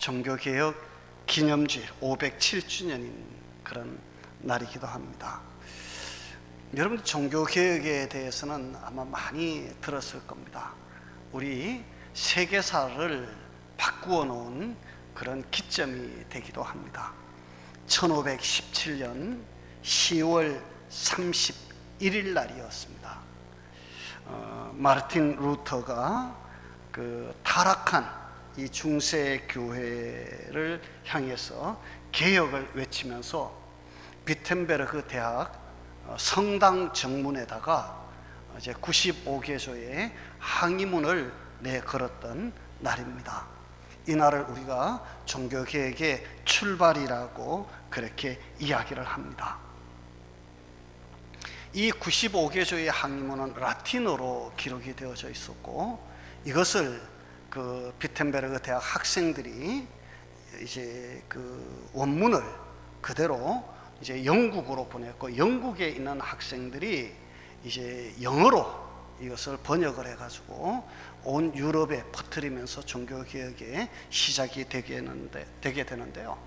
종교개혁 기념주일 507주년인 그런 날이기도 합니다. 여러분들 종교개혁에 대해서는 아마 많이 들었을 겁니다. 우리 세계사를 바꾸어 놓은 그런 기점이 되기도 합니다. 1517년 10월 31일 날이었습니다. 마르틴 루터가 그 타락한 이 중세 교회를 향해서 개혁을 외치면서 비텐베르크 대학 성당 정문에다가 이제 95개조의 항의문을 내걸었던 날입니다. 이 날을 우리가 종교개혁의 출발이라고 그렇게 이야기를 합니다. 이 95개조의 항의문은 라틴어로 기록이 되어져 있었고, 이것을 그 비텐베르크 대학 학생들이 이제 그 원문을 그대로 이제 영국으로 보냈고, 영국에 있는 학생들이 이제 영어로 이것을 번역을 해가지고 온 유럽에 퍼뜨리면서 종교개혁의 시작이 되게 되는데요.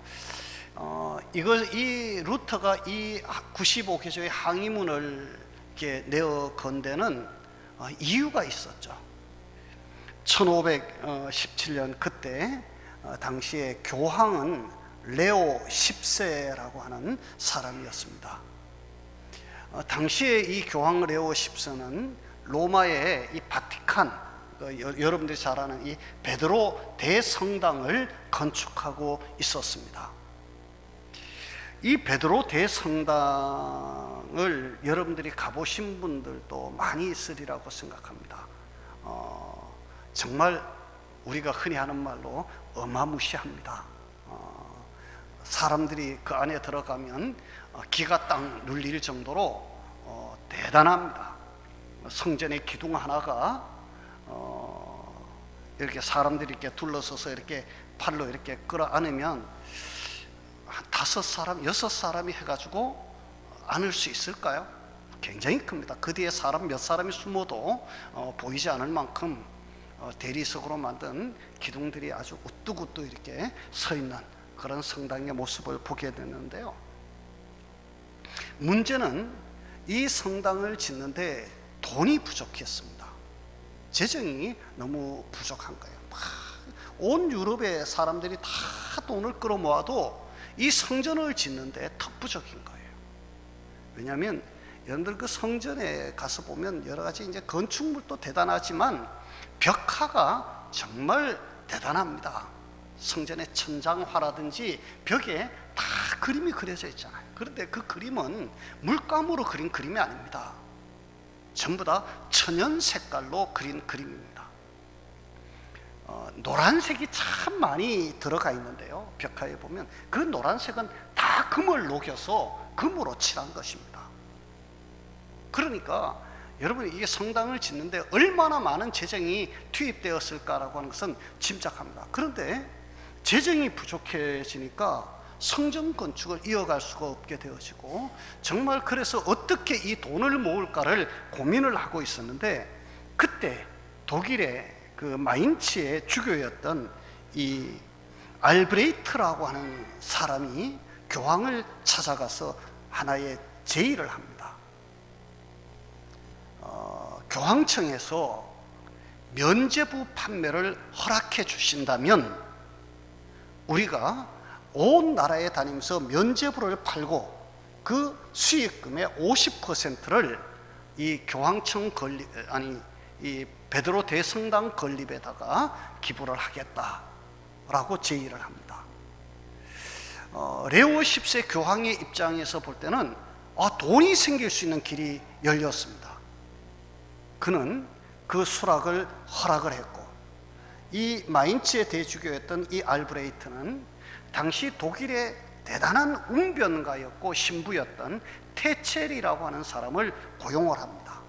이 루터가 이 95개조의 항의문을 이렇게 내어 건 데는 이유가 있었죠. 1517년 그때 당시에 교황은 레오 10세라고 하는 사람이었습니다. 당시에 이 교황 레오 10세는 로마의 이 바티칸, 여러분들이 잘 아는 이 베드로 대성당을 건축하고 있었습니다. 이 베드로 대성당을 여러분들이 가보신 분들도 많이 있으리라고 생각합니다. 정말 우리가 흔히 하는 말로 어마무시합니다. 사람들이 그 안에 들어가면 기가 딱 눌릴 정도로 대단합니다. 성전의 기둥 하나가 이렇게 사람들이 이렇게 둘러서서 이렇게 팔로 이렇게 끌어안으면 한 5사람, 6사람이 해가지고 안을 수 있을까요? 굉장히 큽니다. 그 뒤에 사람 몇 사람이 숨어도 보이지 않을 만큼 대리석으로 만든 기둥들이 아주 우뚝우뚝 이렇게 서 있는 그런 성당의 모습을 보게 되는데요. 문제는 이 성당을 짓는데 돈이 부족했습니다. 재정이 너무 부족한 거예요. 온 유럽의 사람들이 다 돈을 끌어모아도 이 성전을 짓는데 턱부족인 거예요. 왜냐하면 여러분들 그 성전에 가서 보면 여러 가지 이제 건축물도 대단하지만 벽화가 정말 대단합니다. 성전의 천장화라든지 벽에 다 그림이 그려져 있잖아요. 그런데 그 그림은 물감으로 그린 그림이 아닙니다. 전부 다 천연 색깔로 그린 그림입니다. 노란색이 참 많이 들어가 있는데요, 벽화에 보면 그 노란색은 다 금을 녹여서 금으로 칠한 것입니다. 그러니까 여러분, 이게 성당을 짓는데 얼마나 많은 재정이 투입되었을까라고 하는 것은 짐작합니다. 그런데 재정이 부족해지니까 성전 건축을 이어갈 수가 없게 되어지고, 정말 그래서 어떻게 이 돈을 모을까를 고민을 하고 있었는데, 그때 독일의 그 마인츠의 주교였던 이 알브레이트라고 하는 사람이 교황을 찾아가서 하나의 제의를 합니다. 교황청에서 면죄부 판매를 허락해 주신다면 우리가 온 나라에 다니면서 면죄부를 팔고 그 수익금의 50%를 이 교황청 건립, 이 베드로 대성당 건립에다가 기부를 하겠다라고 제의를 합니다. 레오 10세 교황의 입장에서 볼 때는 돈이 생길 수 있는 길이 열렸습니다. 그는 그 수락을 허락을 했고, 이 마인츠의 대주교였던 이 알브레이트는 당시 독일의 대단한 웅변가였고 신부였던 테첼이라고 하는 사람을 고용을 합니다.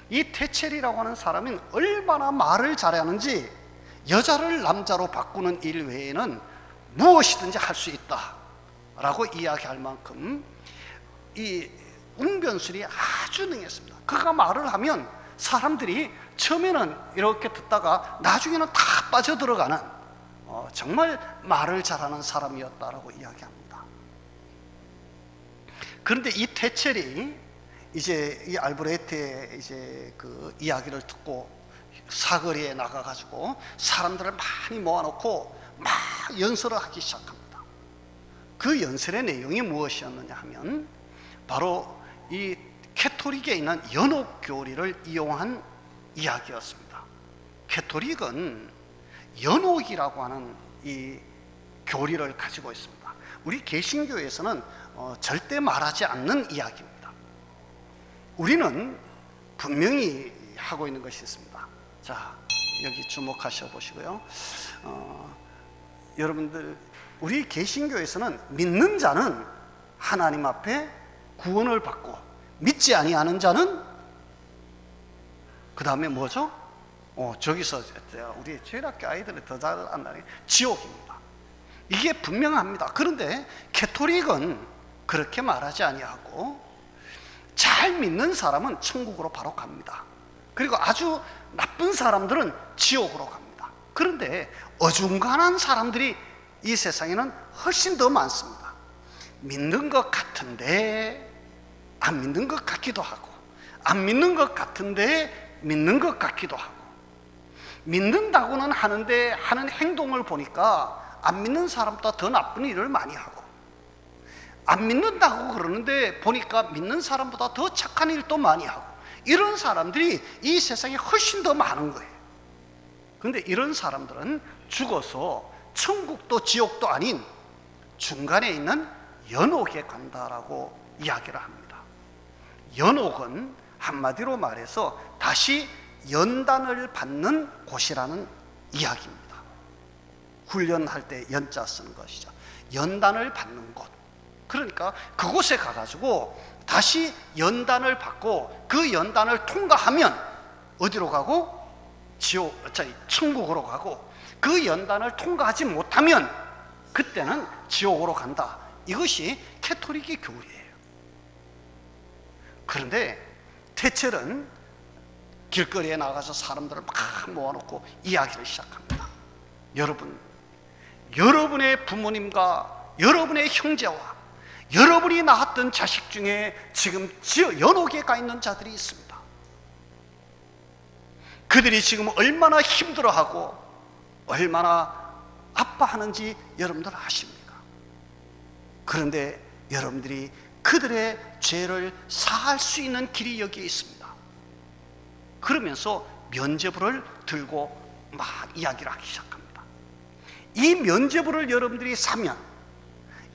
이 테첼이라고 하는 사람은 얼마나 말을 잘하는지 여자를 남자로 바꾸는 일 외에는 무엇이든지 할 수 있다라고 이야기할 만큼 이 웅변술이 아주 능했습니다. 그가 말을 하면 사람들이 처음에는 이렇게 듣다가 나중에는 다 빠져들어가는 정말 말을 잘하는 사람이었다라고 이야기합니다. 그런데 이 테첼이 이제 이 알브레히트의 이제 그 이야기를 듣고 사거리에 나가가지고 사람들을 많이 모아놓고 막 연설을 하기 시작합니다. 그 연설의 내용이 무엇이었느냐 하면 바로 이 캐토릭에 있는 연옥 교리를 이용한 이야기였습니다. 캐토릭은 연옥이라고 하는 이 교리를 가지고 있습니다. 우리 개신교에서는 절대 말하지 않는 이야기입니다. 우리는 분명히 하고 있는 것이 있습니다. 자, 여기 주목하셔 보시고요. 여러분들, 우리 개신교에서는 믿는 자는 하나님 앞에 구원을 받고 믿지 아니하는 자는 그 다음에 뭐죠? 저기서 우리 주일학교 아이들이 더 잘 안다는 게 지옥입니다. 이게 분명합니다. 그런데 캐토릭은 그렇게 말하지 아니하고 잘 믿는 사람은 천국으로 바로 갑니다. 그리고 아주 나쁜 사람들은 지옥으로 갑니다. 그런데 어중간한 사람들이 이 세상에는 훨씬 더 많습니다. 믿는 것 같은데 안 믿는 것 같기도 하고, 안 믿는 것 같은데 믿는 것 같기도 하고, 믿는다고는 하는데 하는 행동을 보니까 안 믿는 사람보다 더 나쁜 일을 많이 하고, 안 믿는다고 그러는데 보니까 믿는 사람보다 더 착한 일도 많이 하고, 이런 사람들이 이 세상에 훨씬 더 많은 거예요. 그런데 이런 사람들은 죽어서 천국도 지옥도 아닌 중간에 있는 연옥에 간다라고 이야기를 합니다. 연옥은 한마디로 말해서 다시 연단을 받는 곳이라는 이야기입니다. 훈련할 때 연자 쓰는 것이죠. 연단을 받는 곳. 그러니까 그곳에 가가지고 다시 연단을 받고 그 연단을 통과하면 어디로 가고? 천국으로 가고, 그 연단을 통과하지 못하면 그때는 지옥으로 간다. 이것이 캐토릭의 교리예요. 그런데 테첼은 길거리에 나가서 사람들을 막 모아놓고 이야기를 시작합니다. 여러분, 여러분의 부모님과 여러분의 형제와 여러분이 낳았던 자식 중에 지금 연옥에 가 있는 자들이 있습니다. 그들이 지금 얼마나 힘들어하고 얼마나 아파하는지 여러분들 아십니까? 그런데 여러분들이 그들의 죄를 사할 수 있는 길이 여기에 있습니다. 그러면서 면죄부를 들고 막 이야기를 하기 시작합니다. 이 면죄부를 여러분들이 사면,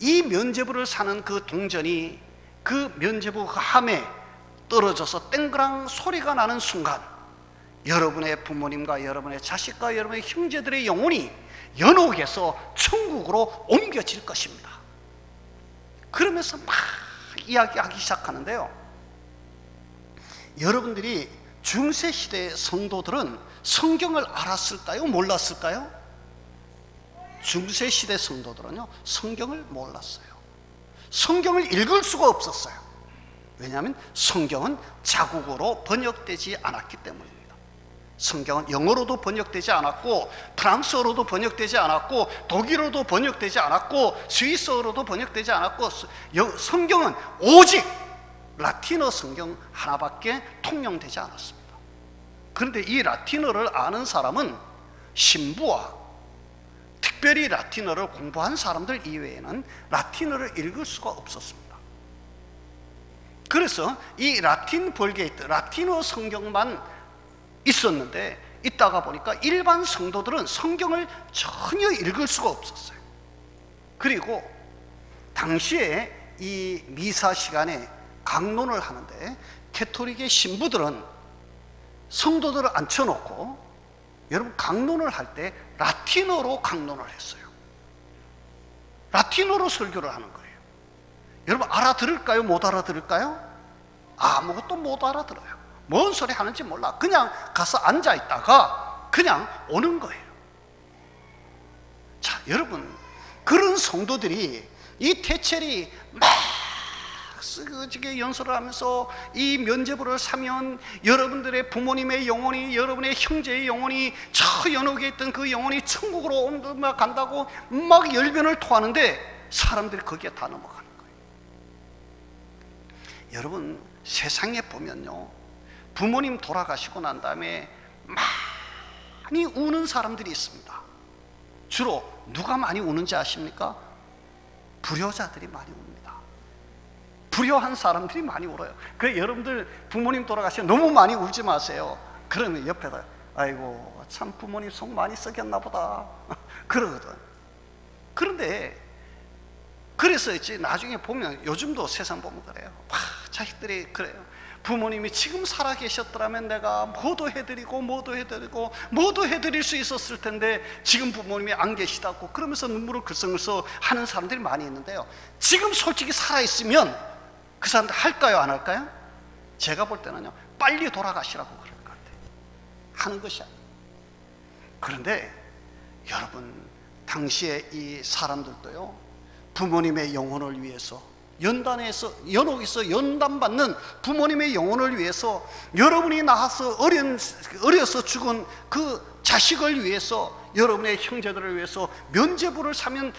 이 면죄부를 사는 그 동전이 그 면죄부 그 함에 떨어져서 땡그랑 소리가 나는 순간 여러분의 부모님과 여러분의 자식과 여러분의 형제들의 영혼이 연옥에서 천국으로 옮겨질 것입니다. 그러면서 막 이야기하기 시작하는데요, 여러분들이 중세시대의 성도들은 성경을 알았을까요? 몰랐을까요? 중세시대 성도들은요, 성경을 몰랐어요. 성경을 읽을 수가 없었어요. 왜냐하면 성경은 자국어로 번역되지 않았기 때문입니다. 성경은 영어로도 번역되지 않았고, 프랑스어로도 번역되지 않았고, 독일어로도 번역되지 않았고, 스위스어로도 번역되지 않았고, 성경은 오직 라틴어 성경 하나밖에 통용되지 않았습니다. 그런데 이 라틴어를 아는 사람은 신부와 특별히 라틴어를 공부한 사람들 이외에는 라틴어를 읽을 수가 없었습니다. 그래서 이 라틴 벌게이트, 라틴어 성경만 있었는데, 있다가 보니까 일반 성도들은 성경을 전혀 읽을 수가 없었어요. 그리고 당시에 이 미사 시간에 강론을 하는데 캐토릭의 신부들은 성도들을 앉혀놓고, 여러분, 강론을 할 때 라틴어로 강론을 했어요. 라틴어로 설교를 하는 거예요. 여러분, 알아들을까요? 못 알아들을까요? 아무것도 못 알아들어요. 뭔 소리 하는지 몰라. 그냥 가서 앉아있다가 그냥 오는 거예요. 자, 여러분, 그런 성도들이 이 테첼이 막 쓰게 연설을 하면서 이 면죄부를 사면 여러분들의 부모님의 영혼이, 여러분의 형제의 영혼이, 저 연옥에 있던 그 영혼이 천국으로 간다고 막 열변을 토하는데 사람들이 거기에 다 넘어가는 거예요. 여러분, 세상에 보면요, 부모님 돌아가시고 난 다음에 많이 우는 사람들이 있습니다. 주로 누가 많이 우는지 아십니까? 불효자들이 많이 웁니다. 불효한 사람들이 많이 울어요. 그 여러분들 부모님 돌아가시면 너무 많이 울지 마세요. 그러면 옆에다 아이고 참 부모님 속 많이 썩였나 보다 그러거든. 그런데 그래서 있지, 나중에 보면 요즘도 세상 보면 그래요. 자식들이 그래요. 부모님이 지금 살아 계셨더라면 내가 뭐도 해드리고 뭐도 해드릴 수 있었을 텐데 지금 부모님이 안 계시다고 그러면서 눈물을 글썽글썽 하는 사람들이 많이 있는데요, 지금 솔직히 살아있으면 그 사람들 할까요, 안 할까요? 제가 볼 때는요, 빨리 돌아가시라고 그럴 것 같아요. 하는 것이 아니에요. 그런데 여러분, 당시에 이 사람들도요, 부모님의 영혼을 위해서, 연옥에서 연단받는 부모님의 영혼을 위해서, 여러분이 낳아서 어려서 죽은 그 자식을 위해서, 여러분의 형제들을 위해서 면죄부를 사면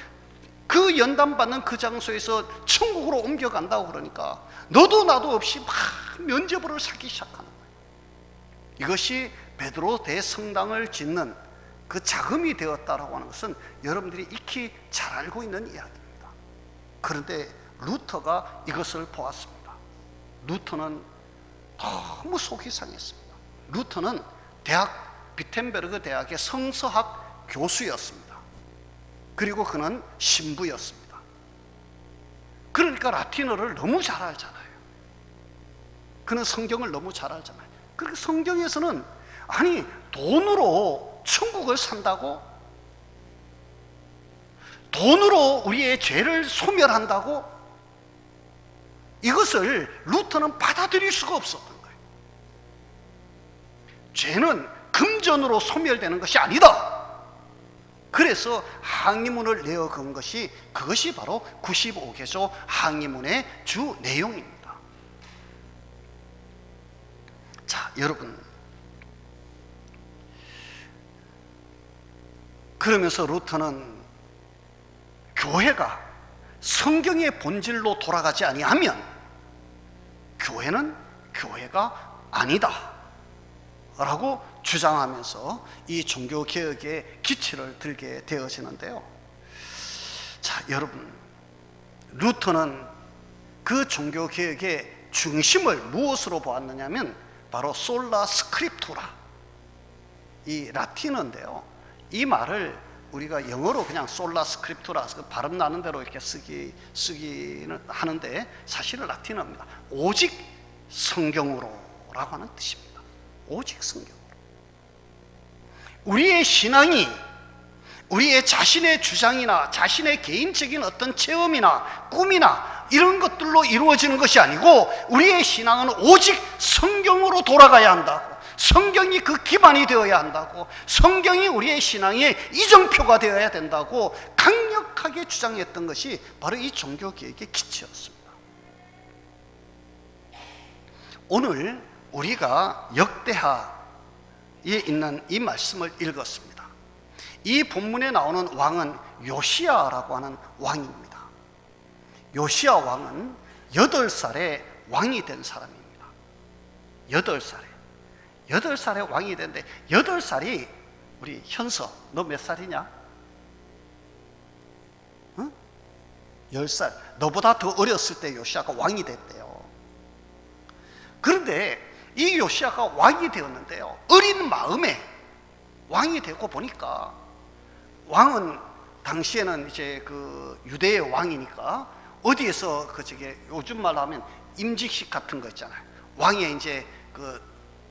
그 연단받는 그 장소에서 천국으로 옮겨간다고 그러니까 너도 나도 없이 막 면죄부를 사기 시작하는 거예요. 이것이 베드로 대성당을 짓는 그 자금이 되었다라고 하는 것은 여러분들이 익히 잘 알고 있는 이야기입니다. 그런데 루터가 이것을 보았습니다. 루터는 너무 속이 상했습니다. 루터는 비텐베르그 대학의 성서학 교수였습니다. 그리고 그는 신부였습니다. 그러니까 라틴어를 너무 잘 알잖아요. 그는 성경을 너무 잘 알잖아요. 그리고 성경에서는 아니 돈으로 천국을 산다고? 돈으로 우리의 죄를 소멸한다고? 이것을 루터는 받아들일 수가 없었던 거예요. 죄는 금전으로 소멸되는 것이 아니다. 그래서 항의문을 내어 건 것이, 그것이 바로 95개조 항의문의 주 내용입니다. 자, 여러분, 그러면서 루터는 교회가 성경의 본질로 돌아가지 아니하면 교회는 교회가 아니다 라고 주장하면서 이 종교개혁의 기치를 들게 되어지는데요. 자, 여러분, 루터는 그 종교개혁의 중심을 무엇으로 보았느냐면 바로 솔라 스크립투라, 이 라틴어인데요, 이 말을 우리가 영어로 그냥 솔라 스크립투라 발음 나는 대로 이렇게 쓰기는 하는데 사실은 라틴어입니다. 오직 성경으로 라고 하는 뜻입니다. 오직 성경으로. 우리의 신앙이 우리의 자신의 주장이나 자신의 개인적인 어떤 체험이나 꿈이나 이런 것들로 이루어지는 것이 아니고, 우리의 신앙은 오직 성경으로 돌아가야 한다고, 성경이 그 기반이 되어야 한다고, 성경이 우리의 신앙의 이정표가 되어야 된다고 강력하게 주장했던 것이 바로 이 종교개혁의 기치였습니다. 오늘 우리가 역대하에 있는 이 말씀을 읽었습니다. 이 본문에 나오는 왕은 요시야라고 하는 왕입니다. 요시야 왕은 8살에 왕이 된 사람입니다. 8살에 왕이 됐는데, 8살이 우리 현서, 너 몇 살이냐? 응? 10살. 너보다 더 어렸을 때 요시야가 왕이 됐대요. 그런데 이 요시야가 왕이 되었는데요, 어린 마음에 왕이 되고 보니까, 왕은 당시에는 이제 그 유대의 왕이니까 어디에서 요즘 말로 하면 임직식 같은 거 있잖아요. 왕의 이제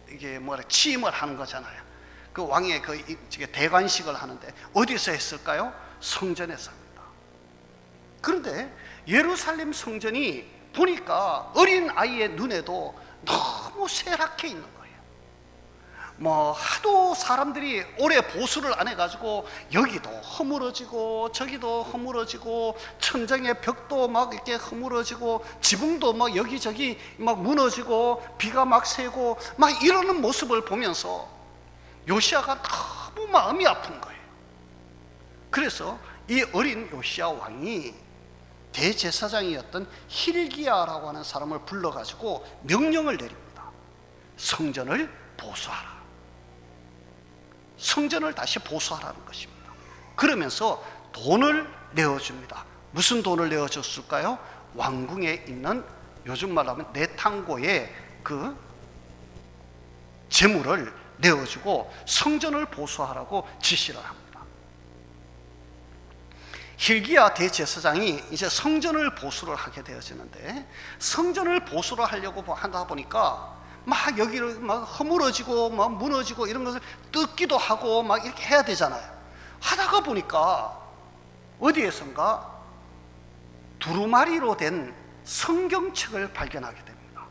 이게 취임을 하는 거잖아요. 그 왕의 대관식을 하는데 어디서 했을까요? 성전에서 합니다. 그런데 예루살렘 성전이 보니까 어린 아이의 눈에도 너무 쇠락해 있는 거예요. 뭐 하도 사람들이 오래 보수를 안 해가지고 여기도 허물어지고 저기도 허물어지고 천장의 벽도 막 이렇게 허물어지고 지붕도 막 여기저기 막 무너지고 비가 막 새고 막 이러는 모습을 보면서 요시야가 너무 마음이 아픈 거예요. 그래서 이 어린 요시야 왕이 대제사장이었던 hil기야라고 하는 사람을 불러가지고 명령을 내립니다. 성전을 보수하라. 성전을 다시 보수하라는 것입니다. 그러면서 돈을 내어줍니다. 무슨 돈을 내어줬을까요? 왕궁에 있는, 요즘 말하면 내탕고의 그 재물을 내어주고 성전을 보수하라고 지시를 합니다. hil기야 대제사장이 이제 성전을 보수를 하게 되어지는데, 성전을 보수를 하려고 하다 보니까 막 여기를 막 허물어지고 막 무너지고 이런 것을 뜯기도 하고 막 이렇게 해야 되잖아요. 하다가 보니까 어디에선가 두루마리로 된 성경책을 발견하게 됩니다.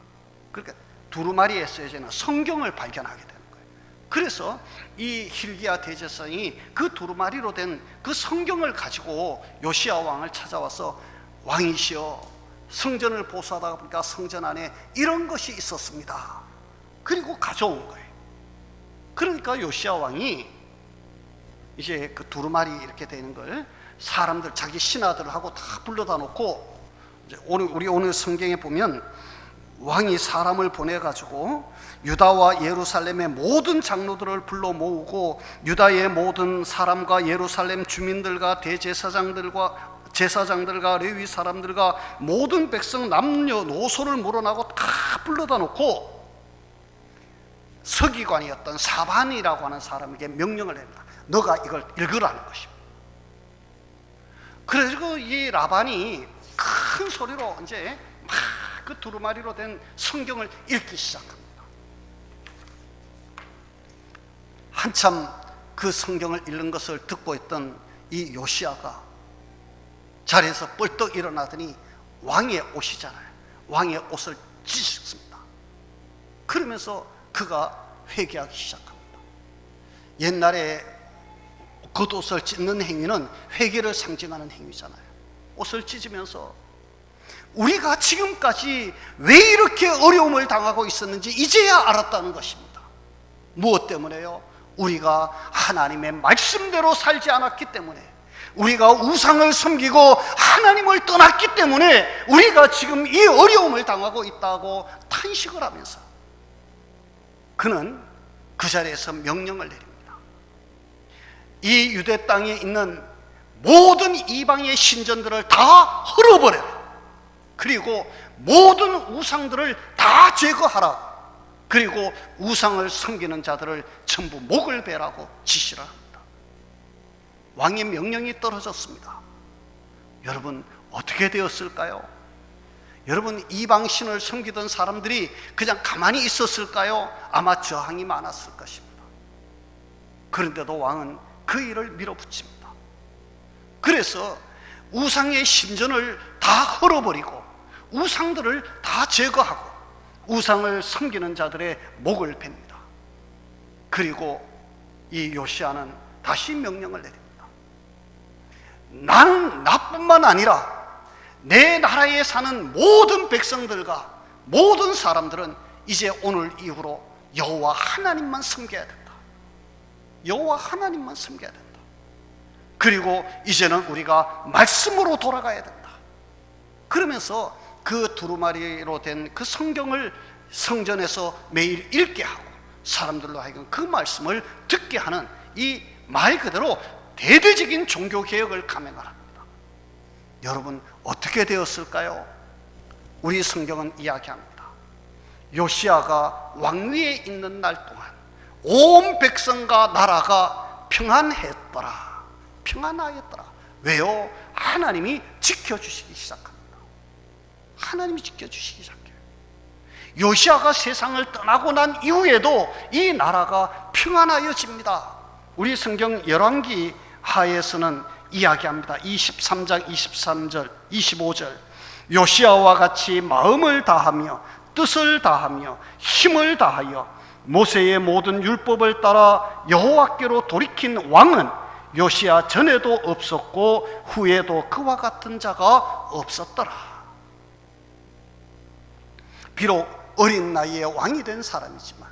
그러니까 두루마리에 쓰여져 있는 성경을 발견하게 되는 거예요. 그래서 이 hil기야 대제사장이 그 두루마리로 된 그 성경을 가지고 요시야 왕을 찾아와서, 왕이시여, 성전을 보수하다가 보니까 성전 안에 이런 것이 있었습니다. 그리고 가져온 거예요. 그러니까 요시야 왕이 이제 그 두루마리 이렇게 되는 걸 사람들, 자기 신하들하고 다 불러다 놓고, 이제 우리 오늘 성경에 보면 왕이 사람을 보내가지고 유다와 예루살렘의 모든 장로들을 불러 모으고 유다의 모든 사람과 예루살렘 주민들과 대제사장들과 제사장들과 레위 사람들과 모든 백성 남녀노소를 물어나고 다 불러다 놓고 서기관이었던 사반이라고 하는 사람에게 명령을 합니다. 너가 이걸 읽으라는 것입니다. 그래서 이 라반이 큰 소리로 이제 막 그 두루마리로 된 성경을 읽기 시작합니다. 한참 그 성경을 읽는 것을 듣고 있던 이 요시야가 자리에서 뻘떡 일어나더니 왕의 옷이잖아요. 왕의 옷을 찢었습니다. 그러면서 그가 회개하기 시작합니다. 옛날에 겉옷을 찢는 행위는 회개를 상징하는 행위잖아요. 옷을 찢으면서 우리가 지금까지 왜 이렇게 어려움을 당하고 있었는지 이제야 알았다는 것입니다. 무엇 때문에요? 우리가 하나님의 말씀대로 살지 않았기 때문에, 우리가 우상을 섬기고 하나님을 떠났기 때문에 우리가 지금 이 어려움을 당하고 있다고 탄식을 하면서 그는 그 자리에서 명령을 내립니다. 이 유대 땅에 있는 모든 이방의 신전들을 다 헐어버려라. 그리고 모든 우상들을 다 제거하라. 그리고 우상을 섬기는 자들을 전부 목을 베라고 지시를 합니다. 왕의 명령이 떨어졌습니다. 여러분, 어떻게 되었을까요? 여러분, 이방신을 섬기던 사람들이 그냥 가만히 있었을까요? 아마 저항이 많았을 것입니다. 그런데도 왕은 그 일을 밀어붙입니다. 그래서 우상의 신전을 다 헐어버리고 우상들을 다 제거하고 우상을 섬기는 자들의 목을 팹니다. 그리고 이 요시야는 다시 명령을 내립니다. 나는 나뿐만 아니라 내 나라에 사는 모든 백성들과 모든 사람들은 이제 오늘 이후로 여호와 하나님만 섬겨야 된다. 여호와 하나님만 섬겨야 된다. 그리고 이제는 우리가 말씀으로 돌아가야 된다. 그러면서 그 두루마리로 된 그 성경을 성전에서 매일 읽게 하고 사람들로 하여금 그 말씀을 듣게 하는 이 말 그대로 대대적인 종교개혁을 감행을 합니다. 여러분, 어떻게 되었을까요? 우리 성경은 이야기합니다. 요시야가 왕위에 있는 날 동안 온 백성과 나라가 평안했더라. 평안하였더라. 왜요? 하나님이 지켜주시기 시작합니다. 하나님이 지켜주시기 시작해요. 요시야가 세상을 떠나고 난 이후에도 이 나라가 평안하여집니다. 우리 성경 열왕기 하에서는 이야기합니다. 23장 23절 25절 요시야와 같이 마음을 다하며 뜻을 다하며 힘을 다하여 모세의 모든 율법을 따라 여호와께로 돌이킨 왕은 요시야 전에도 없었고 후에도 그와 같은 자가 없었더라. 비록 어린 나이에 왕이 된 사람이지만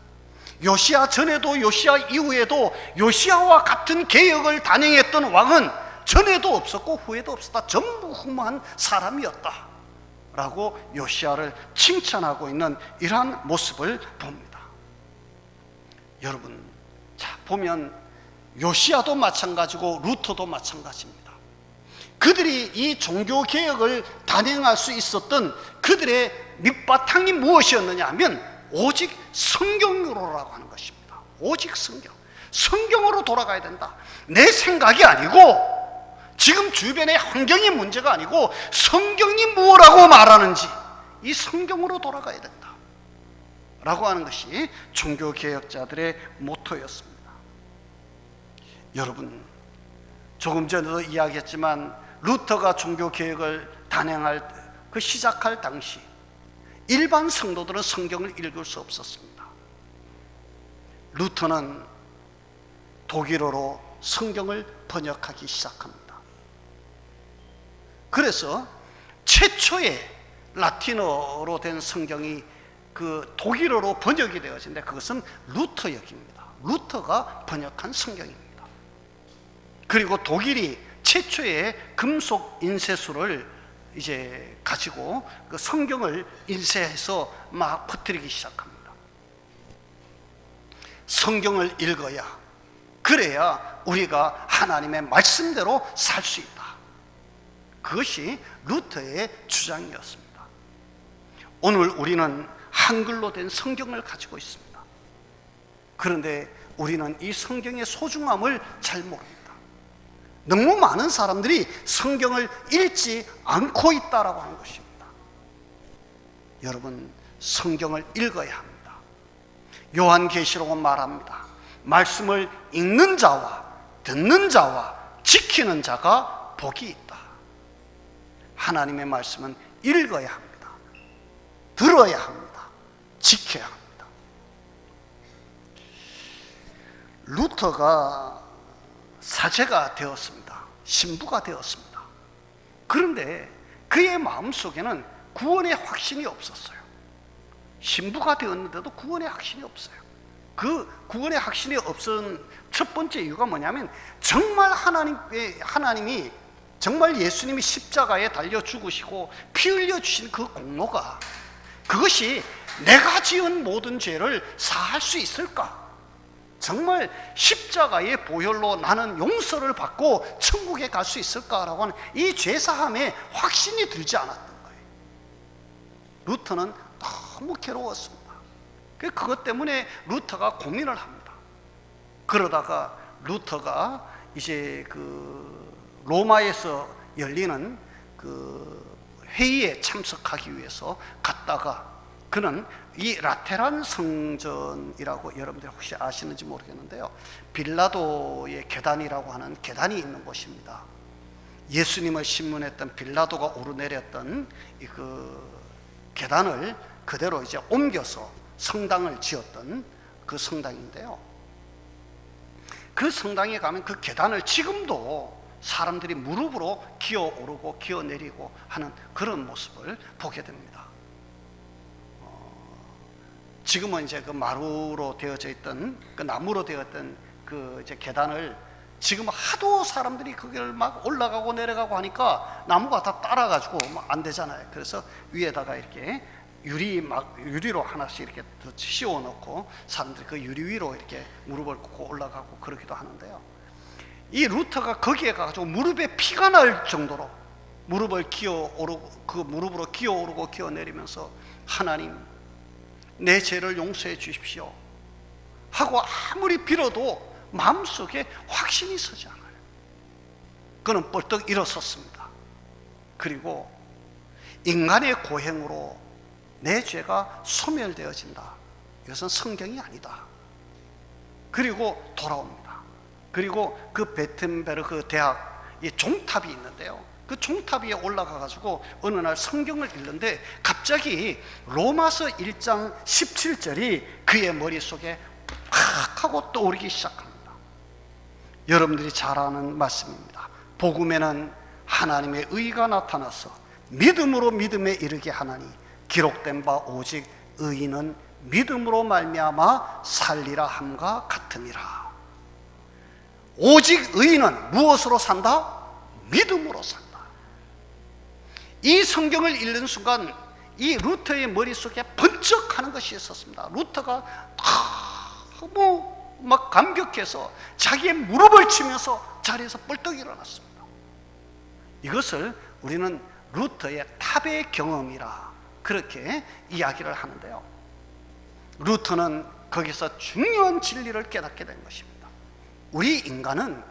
요시야 전에도 요시야 이후에도 요시야와 같은 개혁을 단행했던 왕은 전에도 없었고 후에도 없었다. 전무후무한 사람이었다 라고 요시야를 칭찬하고 있는 이러한 모습을 봅니다. 여러분, 자 보면 요시야도 마찬가지고 루터도 마찬가지입니다. 그들이 이 종교개혁을 단행할 수 있었던 그들의 밑바탕이 무엇이었느냐 하면 오직 성경으로라고 하는 것입니다. 오직 성경으로 돌아가야 된다. 내 생각이 아니고 지금 주변의 환경이 문제가 아니고 성경이 뭐라고 말하는지 이 성경으로 돌아가야 된다 라고 하는 것이 종교개혁자들의 모토였습니다. 여러분, 조금 전에도 이야기했지만 루터가 종교개혁을 단행할 시작할 당시 일반 성도들은 성경을 읽을 수 없었습니다. 루터는 독일어로 성경을 번역하기 시작합니다. 그래서 최초의 라틴어로 된 성경이 그 독일어로 번역이 되어진데 그것은 루터역입니다. 루터가 번역한 성경입니다. 그리고 독일이 최초의 금속 인쇄술을 이제 가지고 그 성경을 인쇄해서 막 퍼뜨리기 시작합니다. 성경을 읽어야, 그래야 우리가 하나님의 말씀대로 살 수 있다. 그것이 루터의 주장이었습니다. 오늘 우리는 한글로 된 성경을 가지고 있습니다. 그런데 우리는 이 성경의 소중함을 잘 모릅니다. 너무 많은 사람들이 성경을 읽지 않고 있다라고 하는 것입니다. 여러분, 성경을 읽어야 합니다. 요한계시록은 말합니다. 말씀을 읽는 자와 듣는 자와 지키는 자가 복이 있다. 하나님의 말씀은 읽어야 합니다. 들어야 합니다. 지켜야 합니다. 루터가 사제가 되었습니다. 신부가 되었습니다. 그런데 그의 마음속에는 구원의 확신이 없었어요. 신부가 되었는데도 구원의 확신이 없어요. 그 구원의 확신이 없은 첫 번째 이유가 뭐냐면 정말 하나님이 정말 예수님이 십자가에 달려 죽으시고 피 흘려 주신 그 공로가, 그것이 내가 지은 모든 죄를 사할 수 있을까? 정말 십자가의 보혈로 나는 용서를 받고 천국에 갈 수 있을까라고 하는 이 죄사함에 확신이 들지 않았던 거예요. 루터는 너무 괴로웠습니다. 그것 때문에 루터가 고민을 합니다. 그러다가 루터가 이제 그 로마에서 열리는 그 회의에 참석하기 위해서 갔다가, 그는 이 라테란 성전이라고 여러분들 혹시 아시는지 모르겠는데요, 빌라도의 계단이라고 하는 계단이 있는 곳입니다. 예수님을 신문했던 빌라도가 오르내렸던 그 계단을 그대로 이제 옮겨서 성당을 지었던 그 성당인데요, 그 성당에 가면 그 계단을 지금도 사람들이 무릎으로 기어 오르고 기어 내리고 하는 그런 모습을 보게 됩니다. 지금은 이제 그 마루로 되어져 있던, 그 나무로 되었던 그 이제 계단을 지금 하도 사람들이 거기를 막 올라가고 내려가고 하니까 나무가 다 따라가지고 안 되잖아요. 그래서 위에다가 이렇게 유리로 하나씩 이렇게 씌워 놓고 사람들이 그 유리 위로 이렇게 무릎을 꿇고 올라가고 그러기도 하는데요, 이 루터가 거기에 가서 무릎에 피가 날 정도로 무릎을 기어 오르고, 그 무릎으로 기어 오르고 기어 내리면서 하나님, 내 죄를 용서해 주십시오 하고 아무리 빌어도 마음속에 확신이 서지 않아요. 그는 벌떡 일어섰습니다. 그리고 인간의 고행으로 내 죄가 소멸되어진다, 이것은 성경이 아니다. 그리고 돌아옵니다. 그리고 그 베텐베르그 대학 이 종탑이 있는데요, 그 종탑 위에 올라가 가지고 어느 날 성경을 읽는데 갑자기 로마서 1장 17절이 그의 머릿속에 팍 하고 떠오르기 시작합니다. 여러분들이 잘 아는 말씀입니다. 복음에는 하나님의 의가 나타나서 믿음으로 믿음에 이르게 하나니 기록된 바 오직 의인은 믿음으로 말미암아 살리라 함과 같음이라. 오직 의인은 무엇으로 산다? 믿음으로 산다. 이 성경을 읽는 순간 이 루터의 머릿속에 번쩍하는 것이 있었습니다. 루터가 너무 막 감격해서 자기의 무릎을 치면서 자리에서 벌떡 일어났습니다. 이것을 우리는 루터의 탑의 경험이라 그렇게 이야기를 하는데요. 루터는 거기서 중요한 진리를 깨닫게 된 것입니다. 우리 인간은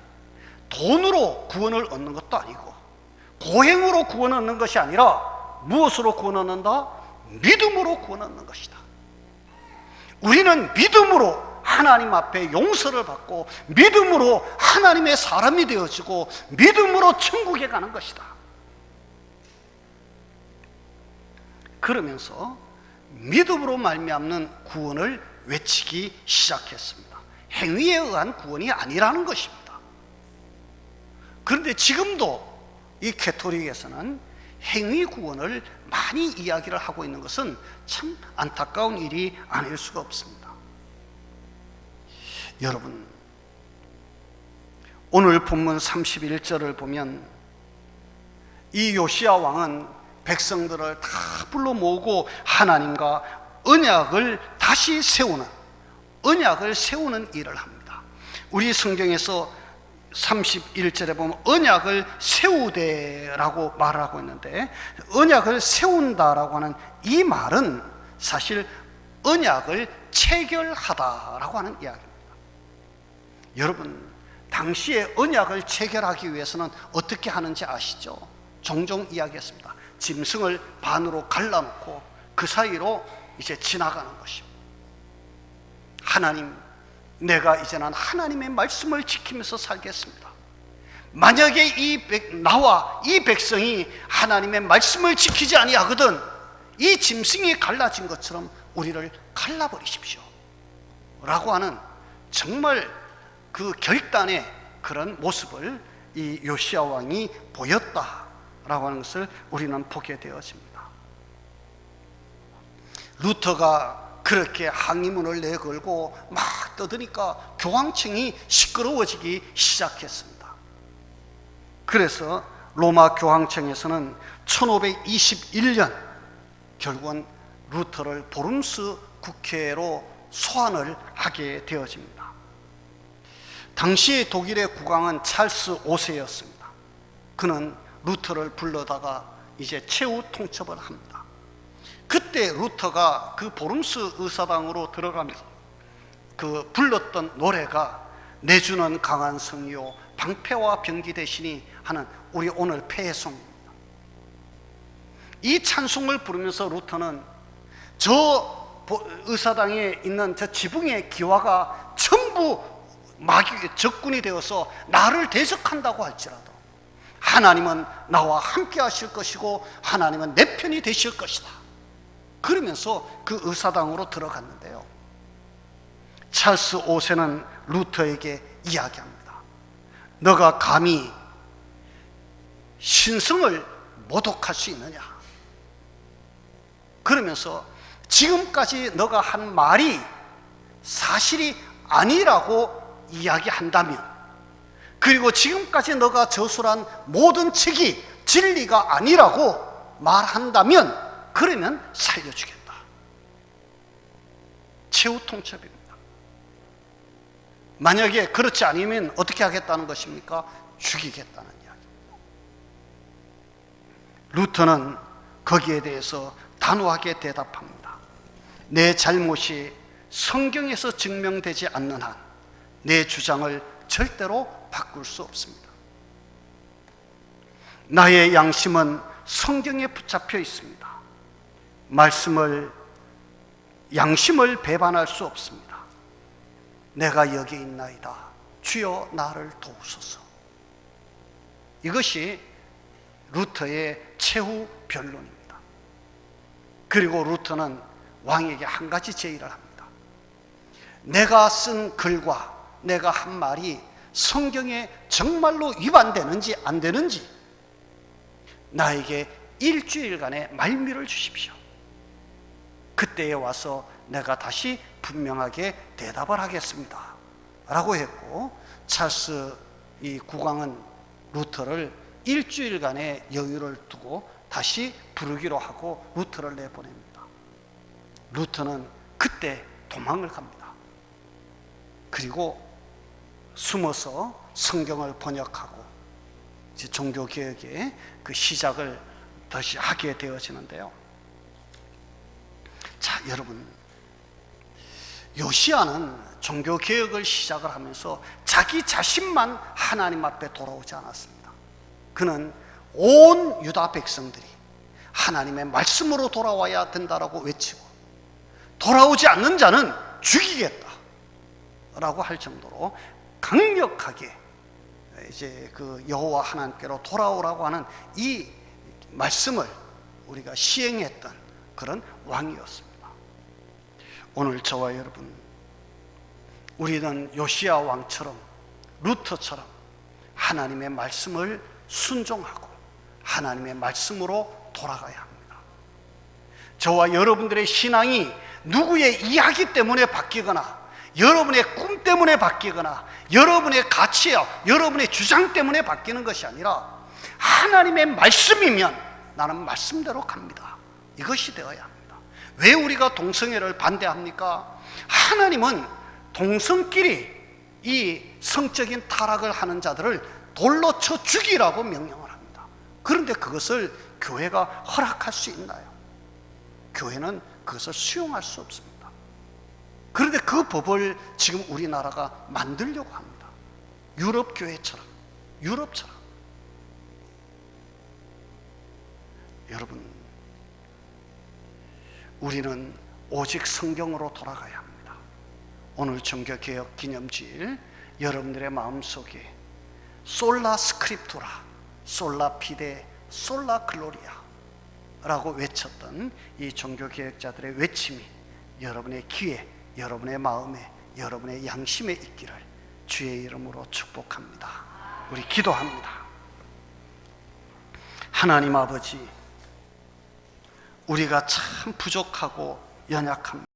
돈으로 구원을 얻는 것도 아니고 고행으로 구원을 얻는 것이 아니라 무엇으로 구원을 얻는다? 믿음으로 구원을 얻는 것이다. 우리는 믿음으로 하나님 앞에 용서를 받고 믿음으로 하나님의 사람이 되어지고 믿음으로 천국에 가는 것이다. 그러면서 믿음으로 말미암는 구원을 외치기 시작했습니다. 행위에 의한 구원이 아니라는 것입니다. 그런데 지금도 이 캐토릭에서는 행위 구원을 많이 이야기를 하고 있는 것은 참 안타까운 일이 아닐 수가 없습니다. 여러분, 오늘 본문 31절을 보면 이 요시야 왕은 백성들을 다 불러 모으고 하나님과 언약을 다시 세우는, 언약을 세우는 일을 합니다. 우리 성경에서 31절에 보면 언약을 세우되라고 말을 하고 있는데, 언약을 세운다라고 하는 이 말은 사실 언약을 체결하다라고 하는 이야기입니다. 여러분, 당시에 언약을 체결하기 위해서는 어떻게 하는지 아시죠? 종종 이야기했습니다. 짐승을 반으로 갈라놓고 그 사이로 이제 지나가는 것입니다. 하나님, 내가 이제는 하나님의 말씀을 지키면서 살겠습니다. 만약에 나와 이 백성이 하나님의 말씀을 지키지 아니하거든 이 짐승이 갈라진 것처럼 우리를 갈라버리십시오 라고 하는 정말 그 결단의 그런 모습을 이 요시야 왕이 보였다라고 하는 것을 우리는 보게 되어집니다. 루터가 그렇게 항의문을 내걸고 막 떠드니까 교황청이 시끄러워지기 시작했습니다. 그래서 로마 교황청에서는 1521년 결국은 루터를 보름스 국회로 소환을 하게 되어집니다. 당시 독일의 국왕은 찰스 5세였습니다. 그는 루터를 불러다가 이제 최후 통첩을 합니다. 그때 루터가 그 보름스 의사당으로 들어가면서 그 불렀던 노래가 내주는 강한 성이요 방패와 병기 대신이 하는 우리 오늘 폐송입니다. 이 찬송을 부르면서 루터는 저 의사당에 있는 저 지붕의 기와가 전부 적군이 되어서 나를 대적한다고 할지라도 하나님은 나와 함께 하실 것이고 하나님은 내 편이 되실 것이다. 그러면서 그 의사당으로 들어갔는데요, 찰스 5세는 루터에게 이야기합니다. 너가 감히 신성을 모독할 수 있느냐? 그러면서 지금까지 너가 한 말이 사실이 아니라고 이야기한다면, 그리고 지금까지 너가 저술한 모든 책이 진리가 아니라고 말한다면 그러면 살려주겠다. 최후 통첩입니다. 만약에 그렇지 않으면 어떻게 하겠다는 것입니까? 죽이겠다는 이야기입니다. 루터는 거기에 대해서 단호하게 대답합니다. 내 잘못이 성경에서 증명되지 않는 한 내 주장을 절대로 바꿀 수 없습니다. 나의 양심은 성경에 붙잡혀 있습니다. 양심을 배반할 수 없습니다. 내가 여기 있나이다. 주여 나를 도우소서. 이것이 루터의 최후 변론입니다. 그리고 루터는 왕에게 한 가지 제의를 합니다. 내가 쓴 글과 내가 한 말이 성경에 정말로 위반되는지 안 되는지 나에게 일주일간의 말미를 주십시오. 그때에 와서 내가 다시 분명하게 대답을 하겠습니다 라고 했고, 찰스 이 국왕은 루터를 일주일간의 여유를 두고 다시 부르기로 하고 루터를 내보냅니다. 루터는 그때 도망을 갑니다. 그리고 숨어서 성경을 번역하고 이제 종교개혁의 그 시작을 다시 하게 되어지는데요. 자, 여러분, 요시야는 종교개혁을 시작을 하면서 자기 자신만 하나님 앞에 돌아오지 않았습니다. 그는 온 유다 백성들이 하나님의 말씀으로 돌아와야 된다라고 외치고, 돌아오지 않는 자는 죽이겠다 라고 할 정도로 강력하게 이제 그 여호와 하나님께로 돌아오라고 하는 이 말씀을 우리가 시행했던 그런 왕이었습니다. 오늘 저와 여러분, 우리는 요시야 왕처럼, 루터처럼 하나님의 말씀을 순종하고 하나님의 말씀으로 돌아가야 합니다. 저와 여러분들의 신앙이 누구의 이야기 때문에 바뀌거나, 여러분의 꿈 때문에 바뀌거나, 여러분의 가치야, 여러분의 주장 때문에 바뀌는 것이 아니라 하나님의 말씀이면 나는 말씀대로 갑니다, 이것이 되어야 합니다. 왜 우리가 동성애를 반대합니까? 하나님은 동성끼리 이 성적인 타락을 하는 자들을 돌로 쳐 죽이라고 명령을 합니다. 그런데 그것을 교회가 허락할 수 있나요? 교회는 그것을 수용할 수 없습니다. 그런데 그 법을 지금 우리나라가 만들려고 합니다. 유럽 교회처럼, 유럽처럼. 여러분, 우리는 오직 성경으로 돌아가야 합니다. 오늘 종교개혁 기념주일, 여러분들의 마음속에 솔라 스크립투라, 솔라 피데, 솔라 글로리아 라고 외쳤던 이 종교개혁자들의 외침이 여러분의 귀에, 여러분의 마음에, 여러분의 양심에 있기를 주의 이름으로 축복합니다. 우리 기도합니다. 하나님 아버지, 우리가 참 부족하고 연약합니다.